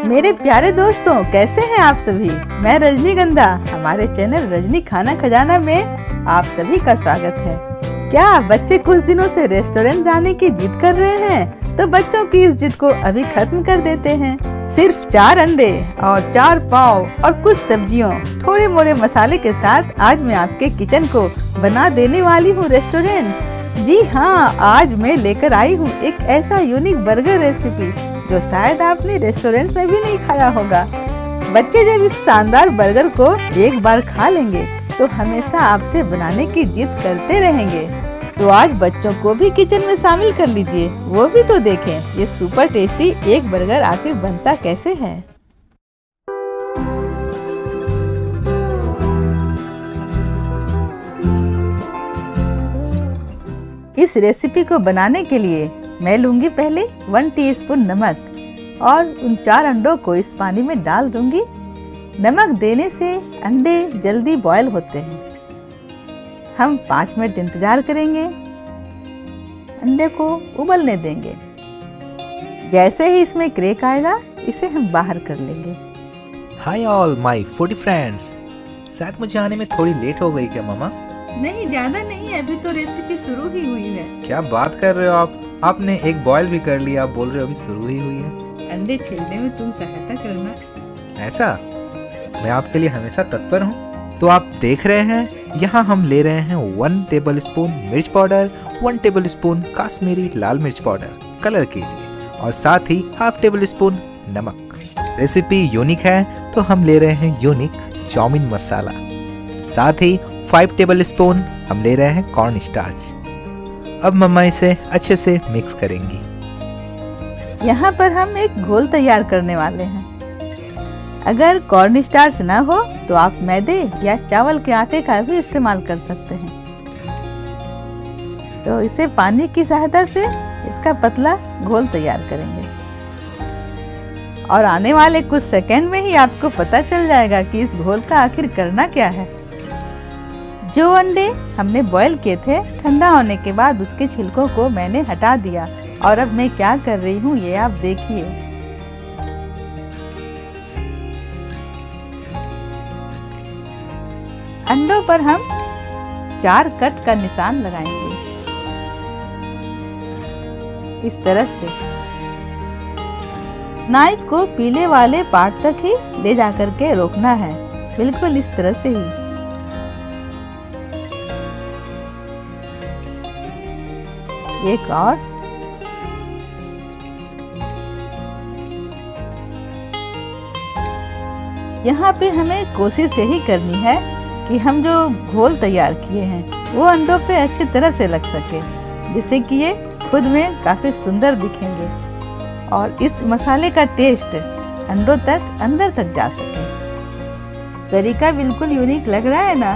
मेरे प्यारे दोस्तों, कैसे हैं आप सभी। मैं रजनीगंधा, हमारे चैनल रजनी खाना खजाना में आप सभी का स्वागत है। क्या बच्चे कुछ दिनों से रेस्टोरेंट जाने की जिद कर रहे हैं? तो बच्चों की इस जिद को अभी खत्म कर देते हैं। सिर्फ 4 अंडे और 4 पाव और कुछ सब्जियों, थोड़े मोड़े मसाले के साथ आज मैं आपके किचन को बना देने वाली हूँ रेस्टोरेंट। जी हाँ, आज मैं लेकर आई हूँ एक ऐसा यूनिक बर्गर रेसिपी जो शायद आपने रेस्टोरेंट्स में भी नहीं खाया होगा। बच्चे जब इस शानदार बर्गर को एक बार खा लेंगे तो हमेशा आपसे बनाने की जिद करते रहेंगे। तो आज बच्चों को भी किचन में शामिल कर लीजिए, वो भी तो देखें ये सुपर टेस्टी एक बर्गर आखिर बनता कैसे है। इस रेसिपी को बनाने के लिए मैं लूंगी पहले 1 टीस्पून नमक और उन 4 अंडों को इस पानी में डाल दूंगी। नमक देने से अंडे जल्दी बॉयल होते हैं। हम 5 मिनट इंतजार करेंगे, अंडे को उबलने देंगे। जैसे ही इसमें क्रैक आएगा इसे हम बाहर कर लेंगे। Hi all my foodie friends, शायद मुझे आने में थोड़ी लेट हो गई क्या मामा? नहीं, ज्यादा नहीं, अभी तो रेसिपी शुरू ही हुई है। क्या बात कर रहे हो आप? आपने एक बॉयल भी कर लिया, आप बोल रहे हो अभी शुरू ही हुई है। अंडे छीलने में तुम सहायता करना। ऐसा? मैं आपके लिए हमेशा तत्पर हूँ। तो आप देख रहे हैं यहाँ हम ले रहे हैं 1 टेबल स्पून मिर्च पाउडर, 1 टेबल स्पून काश्मीरी लाल मिर्च पाउडर कलर के लिए, और साथ ही ½ टेबल स्पून नमक। रेसिपी यूनिक है तो हम ले रहे हैं यूनिक चाउमीन मसाला। साथ ही 5 टेबल स्पून हम ले रहे हैं कॉर्न स्टार्च। अब मम्मा इसे अच्छे से मिक्स करेंगी। यहाँ पर हम एक घोल तैयार करने वाले हैं। अगर कॉर्न स्टार्च ना हो तो आप मैदे या चावल के आटे का भी इस्तेमाल कर सकते हैं। तो इसे पानी की सहायता से इसका पतला घोल तैयार करेंगे और आने वाले कुछ सेकंड में ही आपको पता चल जाएगा कि इस घोल का आखिर करना क्या है। जो अंडे हमने बॉईल किए थे, ठंडा होने के बाद उसके छिलकों को मैंने हटा दिया और अब मैं क्या कर रही हूँ ये आप देखिए। अंडों पर हम 4 कट का निशान लगाएंगे इस तरह से। नाइफ को पीले वाले पार्ट तक ही ले जाकर के रोकना है, बिल्कुल इस तरह से ही। एक और, यहाँ पे हमें कोशिश यही करनी है कि हम जो घोल तैयार किए हैं वो अंडों पे अच्छी तरह से लग सके, जिससे कि ये खुद में काफी सुंदर दिखेंगे और इस मसाले का टेस्ट अंडों तक अंदर तक जा सके। तरीका बिल्कुल यूनिक लग रहा है ना।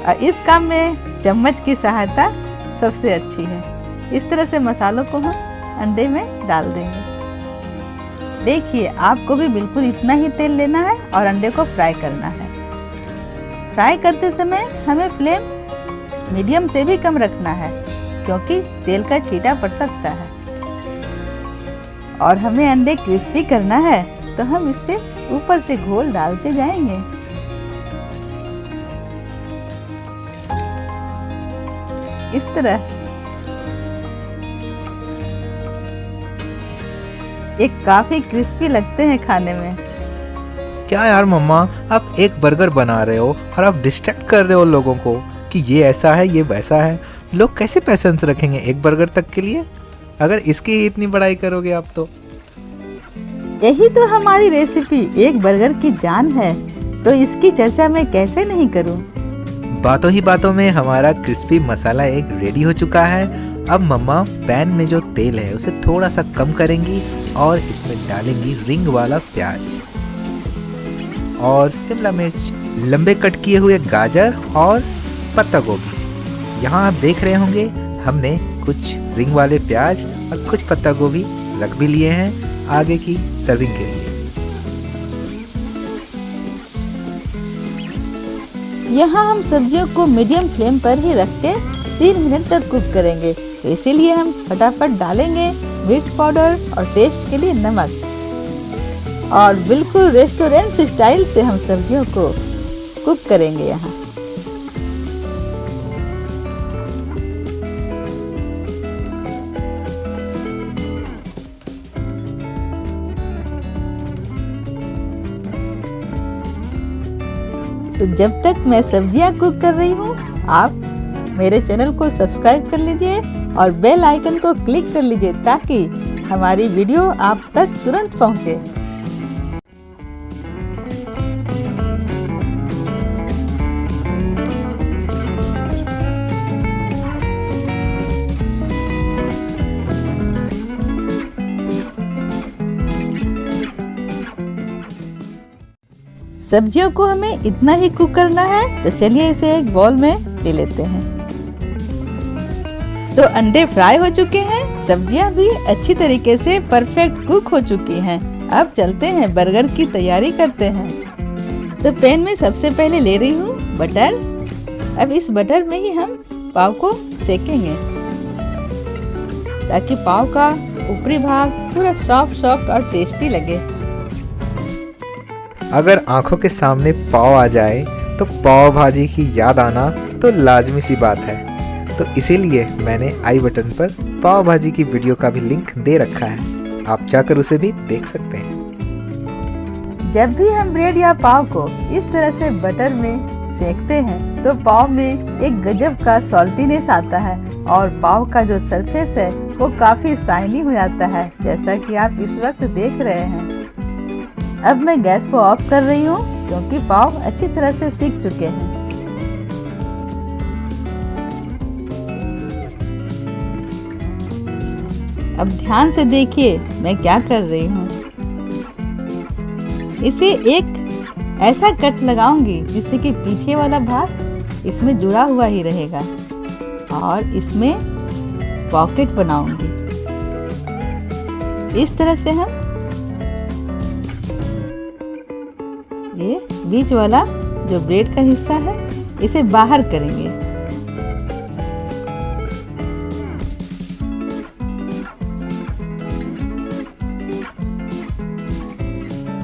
और इस काम में चम्मच की सहायता सबसे अच्छी है। इस तरह से मसालों को हम अंडे में डाल देंगे। देखिए, आपको भी बिल्कुल इतना ही तेल लेना है और अंडे को फ्राई करना है। फ्राई करते समय हमें फ्लेम मीडियम से भी कम रखना है, क्योंकि तेल का छींटा पड़ सकता है। और हमें अंडे क्रिस्पी करना है तो हम इस पे ऊपर से घोल डालते जाएंगे। इस तरह ये काफी क्रिस्पी लगते हैं खाने में। क्या यार मम्मा, आप एक बर्गर बना रहे हो और आप डिस्ट्रैक्ट कर रहे हो लोगों को कि ये ऐसा है ये वैसा है। लोग कैसे पैसेंस रखेंगे एक बर्गर तक के लिए अगर इसकी ही इतनी बड़ाई करोगे आप तो। यही तो हमारी रेसिपी एक बर्गर की जान है, तो इसकी चर्चा मैं कैसे नहीं करूं। बातों ही बातों में हमारा क्रिस्पी मसाला एक रेडी हो चुका है। अब मम्मा पैन में जो तेल है उसे थोड़ा सा कम करेंगी और इसमें डालेंगी रिंग वाला प्याज और शिमला मिर्च, लंबे कट किए हुए गाजर और पत्ता गोभी। यहाँ आप देख रहे होंगे हमने कुछ रिंग वाले प्याज और कुछ पत्ता गोभी रख भी लिए हैं आगे की सर्विंग के लिए। यहाँ हम सब्जियों को मीडियम फ्लेम पर ही रख के 3 मिनट तक कुक करेंगे, तो इसीलिए हम फटाफट डालेंगे मिर्च पाउडर और टेस्ट के लिए नमक। और बिल्कुल रेस्टोरेंट स्टाइल से हम सब्जियों को कुक करेंगे यहाँ। तो जब तक मैं सब्जियां कुक कर रही हूँ, आप मेरे चैनल को सब्सक्राइब कर लीजिए और बेल आइकन को क्लिक कर लीजिए ताकि हमारी वीडियो आप तक तुरंत पहुँचे। सब्जियों को हमें इतना ही कुक करना है, तो चलिए इसे एक बाउल में ले लेते हैं। तो अंडे फ्राई हो चुके हैं, सब्जियां भी अच्छी तरीके से परफेक्ट कुक हो चुकी हैं। अब चलते हैं बर्गर की तैयारी करते हैं। तो पैन में सबसे पहले ले रही हूँ बटर। अब इस बटर में ही हम पाव को सेकेंगे ताकि पाव का ऊपरी भाग पूरा सॉफ्ट और टेस्टी लगे। अगर आंखों के सामने पाव आ जाए तो पाव भाजी की याद आना तो लाजमी सी बात है। तो इसीलिए मैंने आई बटन पर पाव भाजी की वीडियो का भी लिंक दे रखा है, आप जाकर उसे भी देख सकते हैं। जब भी हम ब्रेड या पाव को इस तरह से बटर में सेकते हैं तो पाव में एक गजब का सॉल्टीनेस आता है और पाव का जो सरफेस है वो काफी शाइनी हो जाता है, जैसा कि आप इस वक्त देख रहे हैं। अब मैं गैस को ऑफ कर रही हूँ क्योंकि पाव अच्छी तरह से सीख चुके हैं। अब ध्यान से देखिए मैं क्या कर रही हूँ। इसे एक ऐसा कट लगाऊंगी जिससे कि पीछे वाला भाग इसमें जुड़ा हुआ ही रहेगा और इसमें पॉकेट बनाऊंगी। इस तरह से हम ये बीच वाला जो ब्रेड का हिस्सा है इसे बाहर करेंगे।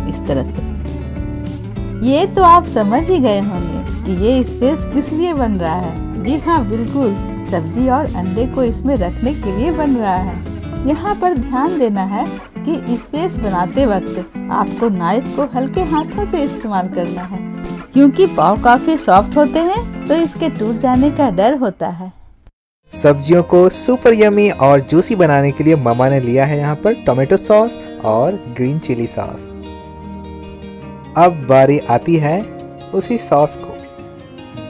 इस तरह से। ये तो आप समझ ही गए होंगे कि ये स्पेस किस लिए बन रहा है। जी हाँ, बिल्कुल सब्जी और अंडे को इसमें रखने के लिए बन रहा है। यहाँ पर ध्यान देना है कि स्पेस बनाते वक्त आपको नाइफ को हल्के हाथों से इस्तेमाल करना है क्योंकि पाव काफी सॉफ्ट होते हैं तो इसके टूट जाने का डर होता है। सब्जियों को सुपर यमी और जूसी बनाने के लिए ममा ने लिया है यहाँ पर टोमेटो सॉस और ग्रीन चिली सॉस। अब बारी आती है उसी सॉस को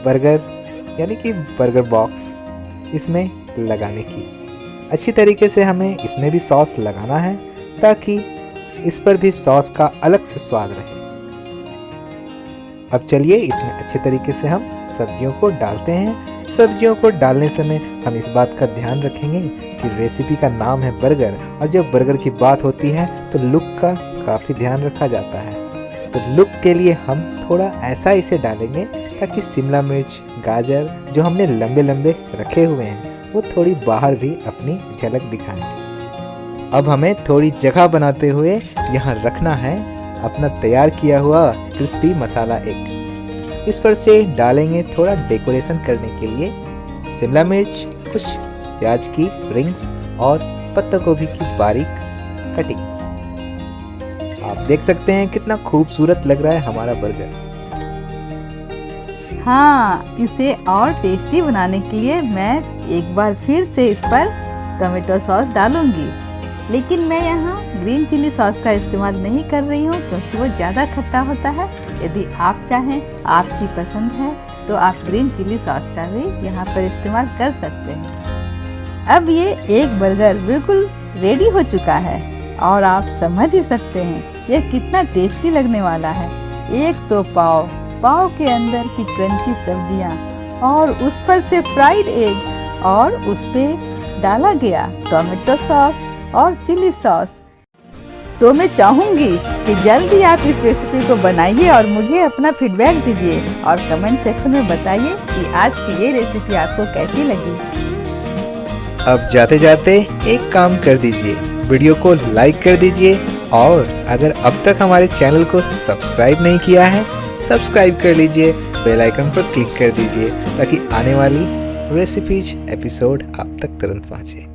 बर्गर यानी कि बर्गर बॉक्स इसमें लगाने की। अच्छी तरीके से हमें इसमें भी सॉस लगाना है ताकि इस पर भी सॉस का अलग से स्वाद रहे। अब चलिए इसमें अच्छे तरीके से हम सब्जियों को डालते हैं। सब्जियों को डालने समय हम इस बात का ध्यान रखेंगे कि रेसिपी का नाम है बर्गर और जब बर्गर की बात होती है तो लुक का काफ़ी ध्यान रखा जाता है। तो लुक के लिए हम थोड़ा ऐसा इसे डालेंगे ताकि शिमला मिर्च, गाजर जो हमने लंबे लंबे रखे हुए हैं वो थोड़ी बाहर भी अपनी झलक दिखाएं। अब हमें थोड़ी जगह बनाते हुए यहाँ रखना है अपना तैयार किया हुआ क्रिस्पी मसाला एग। इस पर से डालेंगे थोड़ा डेकोरेशन करने के लिए शिमला मिर्च, कुछ प्याज की रिंग्स और पत्ता गोभी की बारीक कटिंग्स। आप देख सकते हैं कितना खूबसूरत लग रहा है हमारा बर्गर। हाँ, इसे और टेस्टी बनाने के लिए मैं एक बार फिर से इस पर टोमेटो सॉस डालूंगी, लेकिन मैं यहाँ ग्रीन चिली सॉस का इस्तेमाल नहीं कर रही हूँ क्योंकि वो ज़्यादा खट्टा होता है। यदि आप चाहें, आपकी पसंद है, तो आप ग्रीन चिली सॉस का भी यहाँ पर इस्तेमाल कर सकते हैं। अब ये एक बर्गर बिल्कुल रेडी हो चुका है और आप समझ ही सकते हैं ये कितना टेस्टी लगने वाला है। एक तो पाव के अंदर की क्रंची सब्जियाँ और उस पर से फ्राइड एग और उस पे डाला गया टोमेटो सॉस और चिली सॉस। तो मैं चाहूँगी कि जल्दी आप इस रेसिपी को बनाइए और मुझे अपना फीडबैक दीजिए और कमेंट सेक्शन में बताइए कि आज की ये रेसिपी आपको कैसी लगी। अब जाते जाते एक काम कर दीजिए, वीडियो को लाइक कर दीजिए और अगर अब तक हमारे चैनल को सब्सक्राइब नहीं किया है, सब्सक्राइब कर लीजिए, बेल आइकन पर क्लिक कर दीजिए ताकि आने वाली रेसिपीज एपिसोड आप तक तुरंत पहुंचे।